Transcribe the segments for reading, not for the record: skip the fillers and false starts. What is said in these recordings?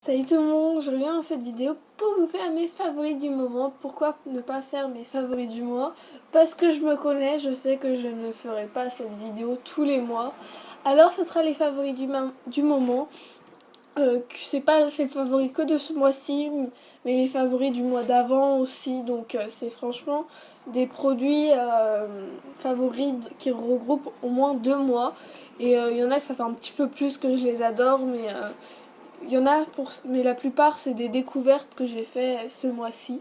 Salut tout le monde, je reviens dans cette vidéo pour vous faire mes favoris du moment. Pourquoi ne pas faire mes favoris du mois? Parce que je me connais, je sais que je ne ferai pas cette vidéo tous les mois. Alors ce sera les favoris du moment. C'est pas les favoris que de ce mois-ci, mais les favoris du mois d'avant aussi. Donc c'est franchement des produits favoris qui regroupent au moins 2 mois. Et il y en a, ça fait un petit peu plus que je les adore, mais il y en a mais la plupart c'est des découvertes que j'ai fait ce mois-ci.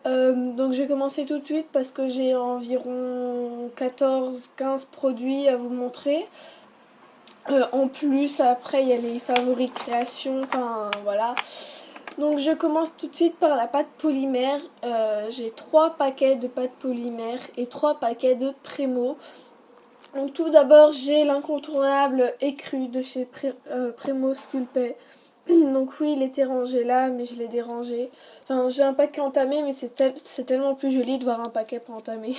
Donc je vais commencer tout de suite parce que j'ai environ 14-15 produits à vous montrer. En plus après il y a les favoris création, enfin voilà. Donc je commence tout de suite par la pâte polymère. J'ai 3 paquets de pâte polymère et 3 paquets de Prémo. Donc tout d'abord j'ai l'incontournable écru de chez Prémo Sculpey. Donc oui, il était rangé là, mais je l'ai dérangé. Enfin, j'ai un paquet entamé, mais c'est tellement plus joli de voir un paquet pas entamé.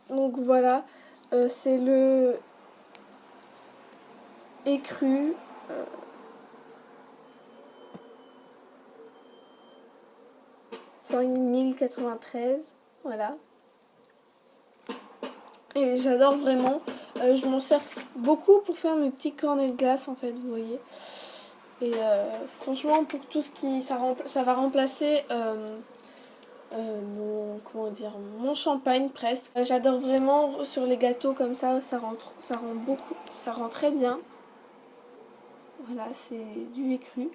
Donc voilà, c'est le écru. Euh, 5093, voilà. Et j'adore vraiment. Je m'en sers beaucoup pour faire mes petits cornets de glace, en fait, vous voyez. Et franchement, pour tout ce qui... Ça va remplacer... mon champagne presque. J'adore vraiment sur les gâteaux comme ça rend très bien. Voilà, c'est du écru.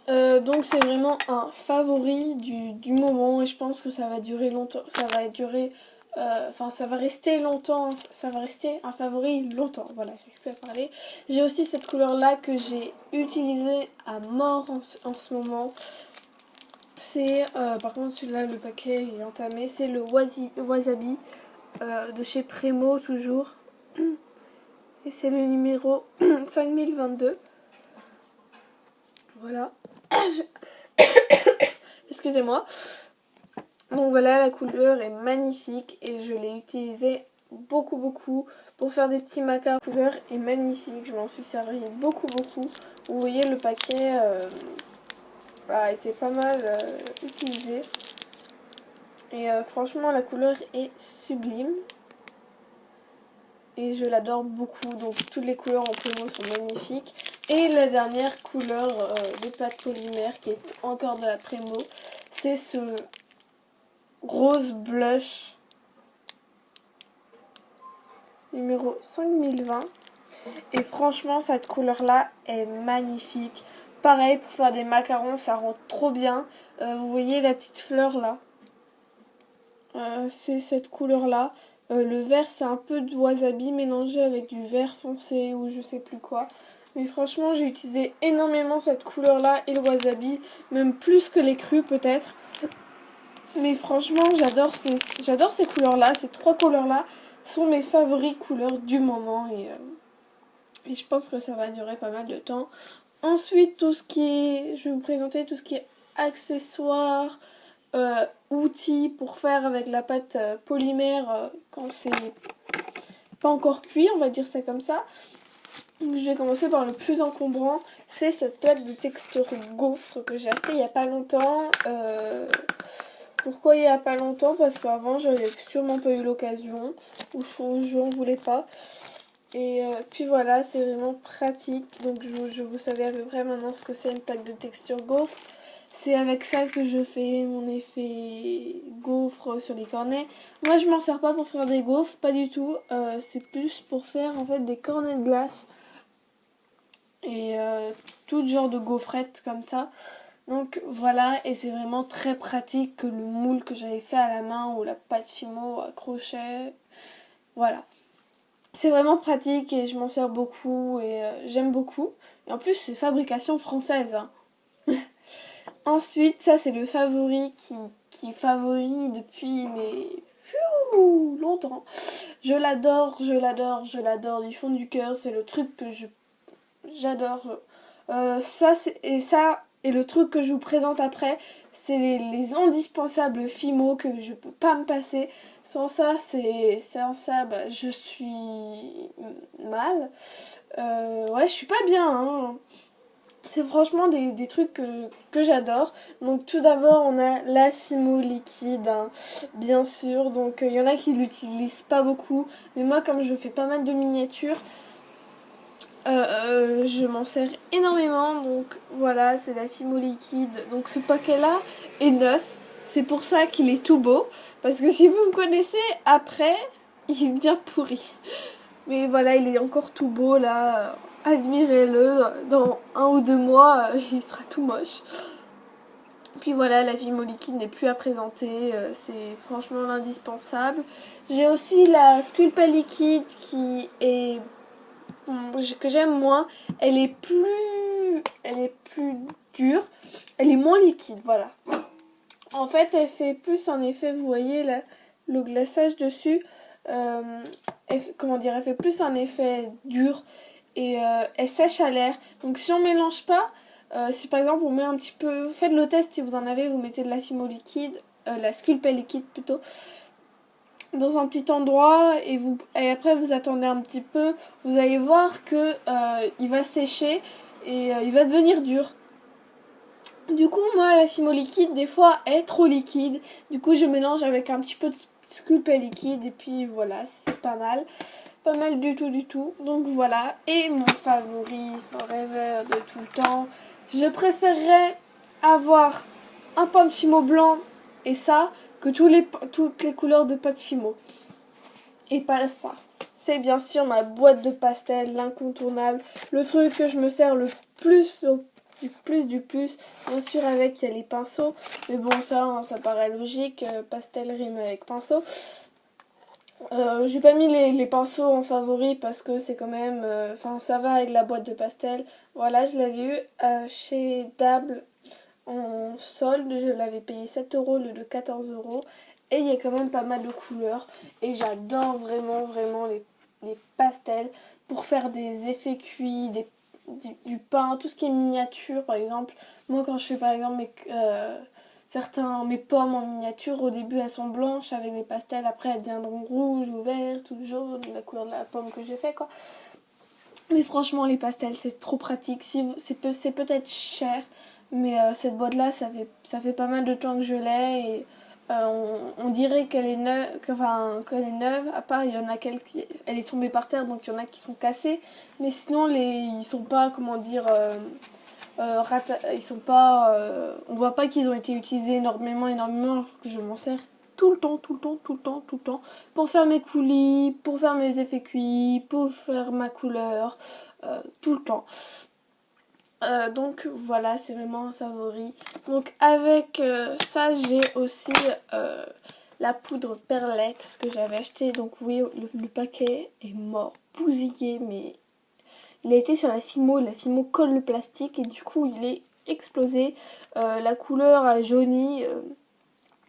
Donc c'est vraiment un favori du moment et je pense que ça va durer longtemps. Ça va rester longtemps. Ça va rester un favori longtemps. Voilà, je peux parler. J'ai aussi cette couleur là que j'ai utilisée à mort en ce moment. C'est, par contre celui-là le paquet est entamé, c'est le Wasabi de chez Prémo toujours. Et c'est le numéro 5022. Voilà. Excusez-moi. Donc voilà, la couleur est magnifique et je l'ai utilisé beaucoup pour faire des petits macarons. La couleur est magnifique, je m'en suis servi beaucoup. Vous voyez le paquet a été pas mal utilisé. Et franchement la couleur est sublime. Et je l'adore beaucoup, donc toutes les couleurs en Prémo sont magnifiques. Et la dernière couleur de pâte polymère qui est encore de la Prémo, c'est ce rose blush numéro 5020. Et franchement cette couleur là est magnifique. Pareil pour faire des macarons, ça rend trop bien. Vous voyez la petite fleur là, c'est cette couleur là. Le vert c'est un peu de wasabi mélangé avec du vert foncé ou je sais plus quoi. Mais franchement j'ai utilisé énormément cette couleur là et le wasabi, même plus que les crus peut-être. Mais franchement j'adore ces couleurs là, ces 3 couleurs là sont mes favoris couleurs du moment et je pense que ça va durer pas mal de temps. Ensuite je vais vous présenter tout ce qui est accessoires, outils pour faire avec la pâte polymère quand c'est pas encore cuit, on va dire ça comme ça. Donc, je vais commencer par le plus encombrant, c'est cette pâte de texture gaufre que j'ai achetée il y a pas longtemps. Pourquoi il y a pas longtemps? Parce qu'avant j'avais sûrement pas eu l'occasion ou je n'en voulais pas. Et puis voilà, c'est vraiment pratique. Donc je vous savez à peu près maintenant ce que c'est une plaque de texture gaufre. C'est avec ça que je fais mon effet gaufre sur les cornets. Moi je m'en sers pas pour faire des gaufres, pas du tout. C'est plus pour faire en fait des cornets de glace. Et tout genre de gaufrettes comme ça. Donc voilà, et c'est vraiment très pratique que le moule que j'avais fait à la main ou la pâte Fimo à crochet. Voilà. C'est vraiment pratique et je m'en sers beaucoup et j'aime beaucoup. Et en plus, c'est fabrication française. Hein. Ensuite, ça c'est le favori qui favorise depuis longtemps. Je l'adore du fond du cœur. C'est le truc que j'adore. Ça et le truc que je vous présente après, c'est les indispensables Fimo que je peux pas me passer. Sans ça, je suis mal. Ouais, je suis pas bien. Hein. C'est franchement des trucs que j'adore. Donc tout d'abord on a la Fimo liquide, hein, bien sûr. Donc il y en a qui l'utilisent pas beaucoup. Mais moi comme je fais pas mal de miniatures, je m'en sers énormément. Donc voilà, c'est la Fimo liquide. Donc ce paquet là est neuf. C'est pour ça qu'il est tout beau. Parce que si vous me connaissez, après, il devient pourri. Mais voilà, il est encore tout beau là. Admirez-le. Dans 1 ou 2 mois, il sera tout moche. Puis voilà, la Fimo liquide n'est plus à présenter. C'est franchement l'indispensable. J'ai aussi la Sculpey liquide qui est que j'aime moins. Elle est plus dure. Elle est moins liquide, voilà. En fait, elle fait plus un effet, vous voyez là, le glaçage dessus. Elle fait plus un effet dur et elle sèche à l'air. Donc si on mélange pas, si par exemple on met un petit peu, faites le test si vous en avez, vous mettez de la Fimo liquide, la Sculpey liquide plutôt, dans un petit endroit et après vous attendez un petit peu, vous allez voir que il va sécher et il va devenir dur. Du coup, moi, la Fimo liquide, des fois, est trop liquide. Du coup, je mélange avec un petit peu de Sculpey liquide. Et puis, voilà, c'est pas mal. Pas mal du tout, du tout. Donc, voilà. Et mon favori, forever, de tout le temps. Je préférerais avoir un pain de Fimo blanc et ça, que toutes les couleurs de pain de Fimo. Et pas ça. C'est bien sûr ma boîte de pastel, l'incontournable. Le truc que je me sers le plus du plus. Bien sûr, avec, il y a les pinceaux. Mais bon, ça, hein, ça paraît logique. Pastel rime avec pinceau. J'ai pas mis les pinceaux en favori parce que c'est quand même... Enfin, ça va avec la boîte de pastel. Voilà, je l'avais eu chez Dable en solde. Je l'avais payé 7 € au lieu de 14 €. Et il y a quand même pas mal de couleurs. Et j'adore vraiment, vraiment les pastels pour faire des effets cuits, du pain, tout ce qui est miniature par exemple. Moi quand je fais par exemple mes pommes en miniature, au début elles sont blanches avec des pastels, après elles deviendront rouges ou vertes ou jaunes, la couleur de la pomme que j'ai fait quoi. Mais franchement les pastels c'est trop pratique, c'est peut-être cher, mais cette boîte là ça fait pas mal de temps que je l'ai et on dirait qu'elle est neuve, à part il y en a quelques, elle est tombée par terre donc il y en a qui sont cassés, mais sinon ils sont pas, comment dire, ils sont pas, on voit pas qu'ils ont été utilisés énormément, alors que je m'en sers tout le temps, pour faire mes coulis, pour faire mes effets cuits, pour faire ma couleur, tout le temps. Donc voilà, c'est vraiment un favori. Donc avec ça, j'ai aussi la poudre Perlex que j'avais acheté. Donc oui, le paquet est mort, bousillé, mais il a été sur la Fimo colle le plastique et du coup il est explosé. La couleur a jauni,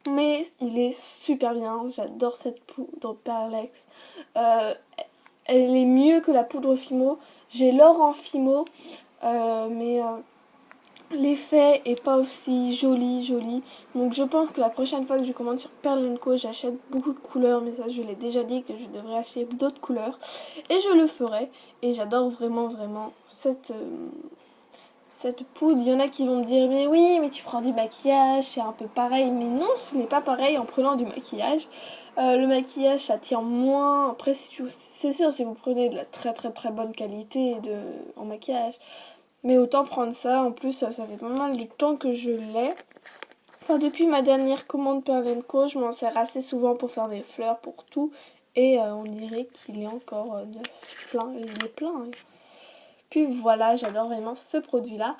mais il est super bien. J'adore cette poudre Perlex. Elle est mieux que la poudre Fimo. J'ai l'or en Fimo. Mais l'effet est pas aussi joli. Donc je pense que la prochaine fois que je commande sur Pearl & Co, j'achète beaucoup de couleurs. Mais ça je l'ai déjà dit que je devrais acheter d'autres couleurs. Et je le ferai. Et j'adore vraiment cette poudre. Il y en a qui vont me dire mais oui mais tu prends du maquillage, c'est un peu pareil. Mais non, ce n'est pas pareil en prenant du maquillage. Le maquillage ça tient moins. Après c'est sûr si vous prenez de la très bonne qualité en maquillage. Mais autant prendre ça, en plus ça fait pas mal de temps que je l'ai. Enfin depuis ma dernière commande Pearl & Co, je m'en sers assez souvent pour faire mes fleurs, pour tout. Et on dirait qu'il est encore plein, il est plein. Hein. Puis voilà, j'adore vraiment ce produit-là.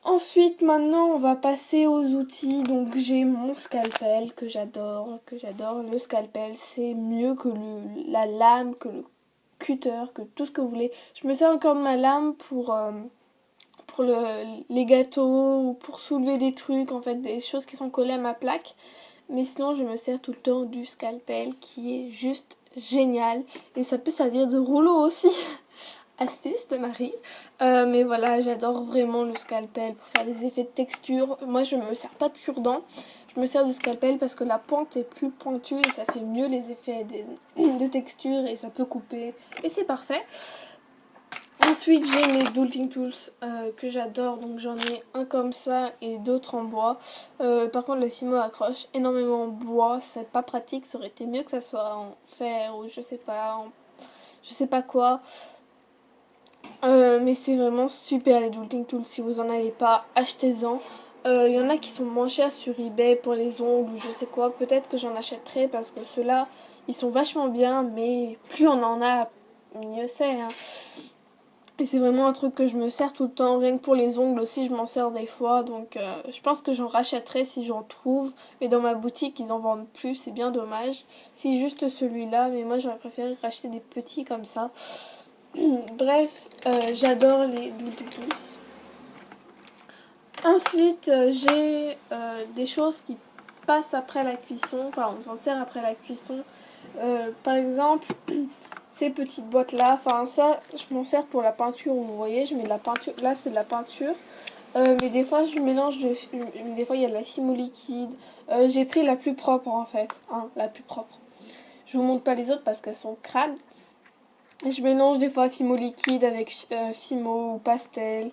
Ensuite, maintenant, on va passer aux outils. Donc, j'ai mon scalpel que j'adore. Le scalpel, c'est mieux que la lame, que le cutter, que tout ce que vous voulez. Je me sers encore de ma lame pour les gâteaux ou pour soulever des trucs, en fait, des choses qui sont collées à ma plaque. Mais sinon, je me sers tout le temps du scalpel qui est juste génial. Et ça peut servir de rouleau aussi. Astuce de Marie. Mais voilà, j'adore vraiment le scalpel pour faire des effets de texture. Moi, je me sers pas de cure-dent. Je me sers du scalpel parce que la pointe est plus pointue et ça fait mieux les effets de texture et ça peut couper. Et c'est parfait. Ensuite j'ai mes Dulting Tools que j'adore, donc j'en ai un comme ça et d'autres en bois. Par contre le Fimo accroche énormément en bois, c'est pas pratique, ça aurait été mieux que ça soit en fer ou je sais pas quoi. Mais c'est vraiment super les Dulting Tools, si vous en avez pas, achetez-en. Il y en a qui sont moins chers sur eBay pour les ongles ou je sais quoi, peut-être que j'en achèterai parce que ceux-là ils sont vachement bien, mais plus on en a mieux c'est, hein. Et c'est vraiment un truc que je me sers tout le temps, rien que pour les ongles aussi je m'en sers des fois, donc je pense que j'en rachèterai si j'en trouve. Mais dans ma boutique ils en vendent plus, c'est bien dommage. C'est juste celui-là, mais moi j'aurais préféré racheter des petits comme ça. Bref, j'adore les Dulting Tools. Ensuite, j'ai des choses qui passent après la cuisson, enfin on s'en sert après la cuisson. Par exemple, ces petites boîtes là, enfin ça je m'en sers pour la peinture, vous voyez, je mets de la peinture, là c'est de la peinture. Mais des fois je mélange, des fois il y a de la Fimo liquide. J'ai pris la plus propre en fait, hein, la plus propre. Je vous montre pas les autres parce qu'elles sont crades. Je mélange des fois Fimo liquide avec Fimo ou pastel.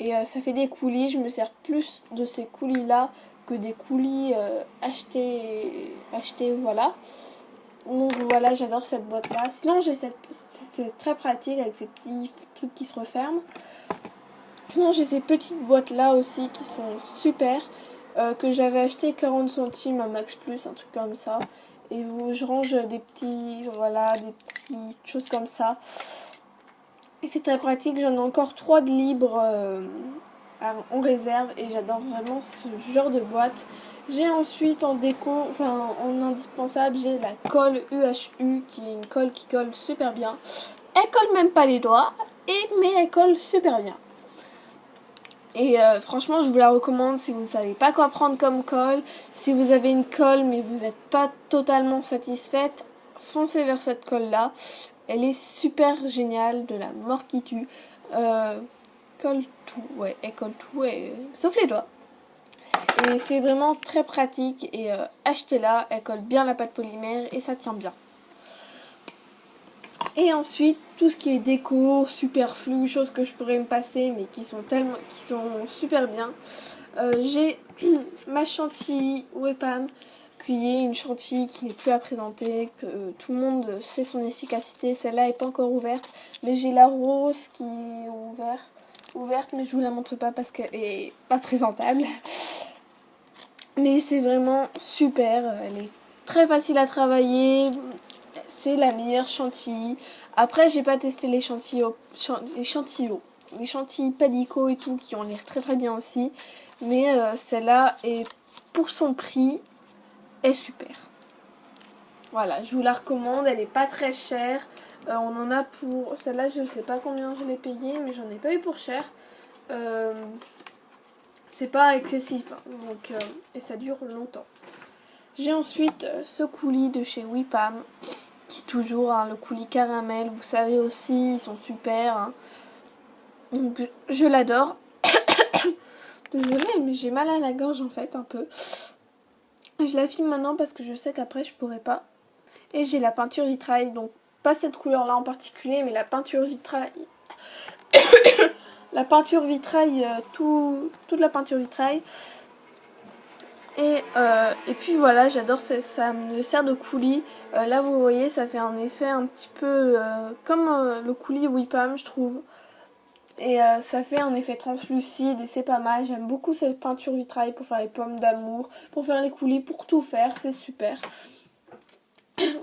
Et ça fait des coulis. Je me sers plus de ces coulis là que des coulis achetés, voilà. Donc voilà, j'adore cette boîte là. Sinon j'ai c'est très pratique avec ces petits trucs qui se referment. Sinon j'ai ces petites boîtes là aussi qui sont super. Que j'avais acheté 40 centimes à Max Plus, un truc comme ça. Et où je range des petits, voilà, des petites choses comme ça. Et c'est très pratique, j'en ai encore 3 de libres en réserve et j'adore vraiment ce genre de boîte. J'ai ensuite en déco, enfin en indispensable, j'ai la colle UHU qui est une colle qui colle super bien. Elle colle même pas les doigts, mais elle colle super bien. Et franchement je vous la recommande si vous ne savez pas quoi prendre comme colle. Si vous avez une colle mais vous n'êtes pas totalement satisfaite, foncez vers cette colle là. Elle est super géniale, de la mort qui tue. Colle tout, ouais, elle colle tout, sauf les doigts. Et c'est vraiment très pratique et achetez-la, elle colle bien la pâte polymère et ça tient bien. Et ensuite, tout ce qui est déco, superflu, choses que je pourrais me passer mais qui sont super bien. J'ai ma chantilly Wepam, qui est une chantilly qui n'est plus à présenter, que tout le monde sait son efficacité. Celle-là n'est pas encore ouverte, mais j'ai la rose qui est ouverte, mais je vous la montre pas parce qu'elle est pas présentable. Mais c'est vraiment super, elle est très facile à travailler, c'est la meilleure chantilly. Après j'ai pas testé les chantilly Padico et tout qui ont l'air très très bien aussi, mais celle-là est pour son prix est super. Voilà, je vous la recommande, elle est pas très chère. On en a pour celle-là, je sais pas combien je l'ai payé, mais j'en ai pas eu pour cher. C'est pas excessif, hein, donc et ça dure longtemps. J'ai ensuite ce coulis de chez Wepam, qui toujours, hein, le coulis caramel, vous savez aussi, ils sont super, hein. Donc je l'adore. Désolée, mais j'ai mal à la gorge en fait un peu. Je la filme maintenant parce que je sais qu'après je pourrai pas. Et j'ai la peinture vitrail, donc pas cette couleur là en particulier, mais la peinture vitrail. La peinture vitrail, toute la peinture vitrail. Et puis voilà, j'adore, ça me sert de coulis. Là vous voyez, ça fait un effet un petit peu comme le coulis Wepam, je trouve. Et ça fait un effet translucide et c'est pas mal. J'aime beaucoup cette peinture vitrail pour faire les pommes d'amour, pour faire les coulis, pour tout faire, c'est super.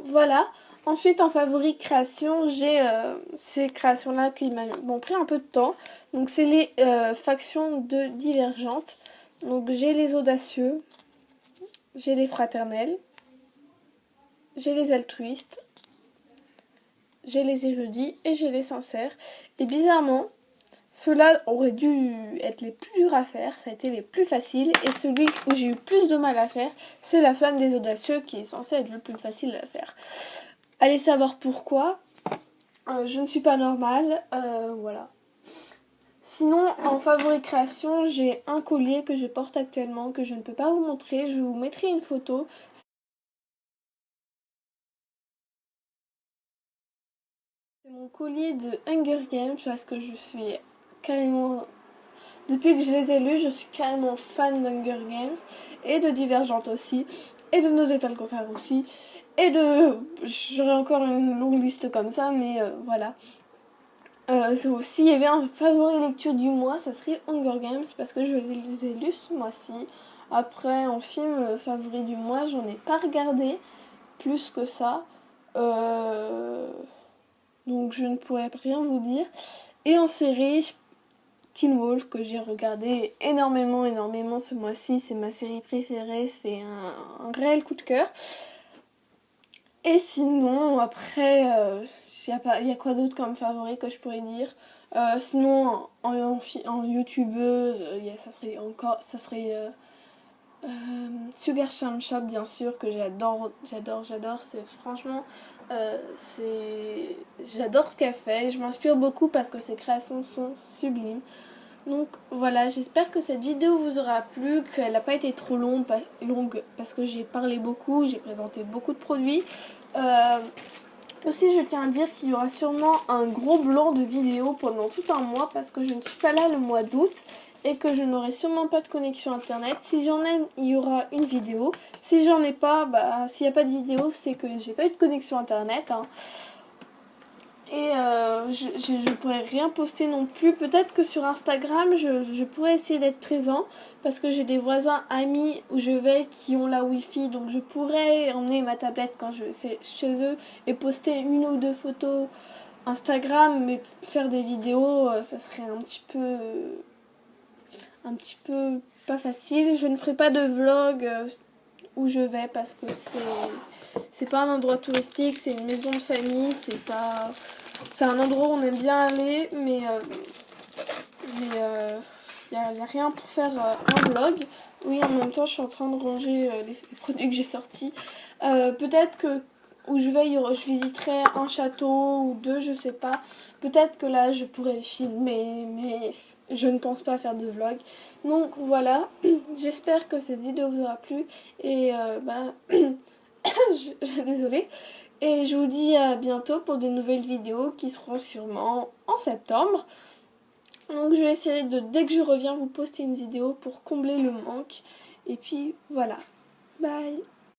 Voilà. Ensuite en favori création, j'ai ces créations là qui m'ont pris un peu de temps. Donc c'est les factions de Divergentes. Donc j'ai les audacieux, j'ai les fraternels, j'ai les altruistes, j'ai les érudits et j'ai les sincères. Et bizarrement, ceux-là auraient dû être les plus durs à faire, ça a été les plus faciles. Et celui où j'ai eu plus de mal à faire, c'est la flamme des audacieux qui est censé être le plus facile à faire. Allez savoir pourquoi. Je ne suis pas normale, voilà. Sinon, en favori création, j'ai un collier que je porte actuellement, que je ne peux pas vous montrer. Je vous mettrai une photo. C'est... mon collier de Hunger Games parce que je suis carrément... Depuis que je les ai lus, je suis carrément fan d'Hunger Games et de Divergente aussi, et de Nos étoiles contraires aussi, et de... J'aurais encore une longue liste comme ça, mais voilà. S'il y avait un favori lecture du mois, ça serait Hunger Games parce que je les ai lus ce mois-ci. Après, en film favori du mois, j'en ai pas regardé plus que ça. Donc je ne pourrais rien vous dire. Et en série, Teen Wolf, que j'ai regardé énormément ce mois-ci. C'est ma série préférée, c'est un réel coup de cœur. Et sinon, après, y a quoi d'autre comme favori que je pourrais dire. Sinon, en youtubeuse, ça serait Sugar Charm Shop, bien sûr, que j'adore. C'est franchement, j'adore ce qu'elle fait. Je m'inspire beaucoup parce que ses créations sont sublimes. Donc voilà, j'espère que cette vidéo vous aura plu, qu'elle n'a pas été trop longue parce que j'ai parlé beaucoup, j'ai présenté beaucoup de produits. Aussi, je tiens à dire qu'il y aura sûrement un gros blanc de vidéo pendant tout un mois parce que je ne suis pas là le mois d'août et que je n'aurai sûrement pas de connexion internet. Si j'en ai, il y aura une vidéo. Si j'en ai pas, s'il n'y a pas de vidéo, c'est que j'ai pas eu de connexion internet. Et je pourrais rien poster non plus. Peut-être que sur Instagram, je pourrais essayer d'être présent parce que j'ai des voisins amis où je vais qui ont la Wi-Fi. Donc je pourrais emmener ma tablette quand je vais chez eux et poster une ou deux photos Instagram. Mais faire des vidéos, ça serait un petit peu pas facile. Je ne ferai pas de vlog où je vais parce que c'est pas un endroit touristique, c'est une maison de famille, c'est un endroit où on aime bien aller, mais y a rien pour faire un vlog. Oui, en même temps, je suis en train de ranger les produits que j'ai sortis. Peut-être que où je vais, je visiterai un château ou deux, je sais pas. Peut-être que là, je pourrais filmer, mais je ne pense pas faire de vlog. Donc voilà, j'espère que cette vidéo vous aura plu et désolée. Et je vous dis à bientôt pour de nouvelles vidéos qui seront sûrement en septembre. Donc je vais essayer dès que je reviens, vous poster une vidéo pour combler le manque. Et puis voilà. Bye!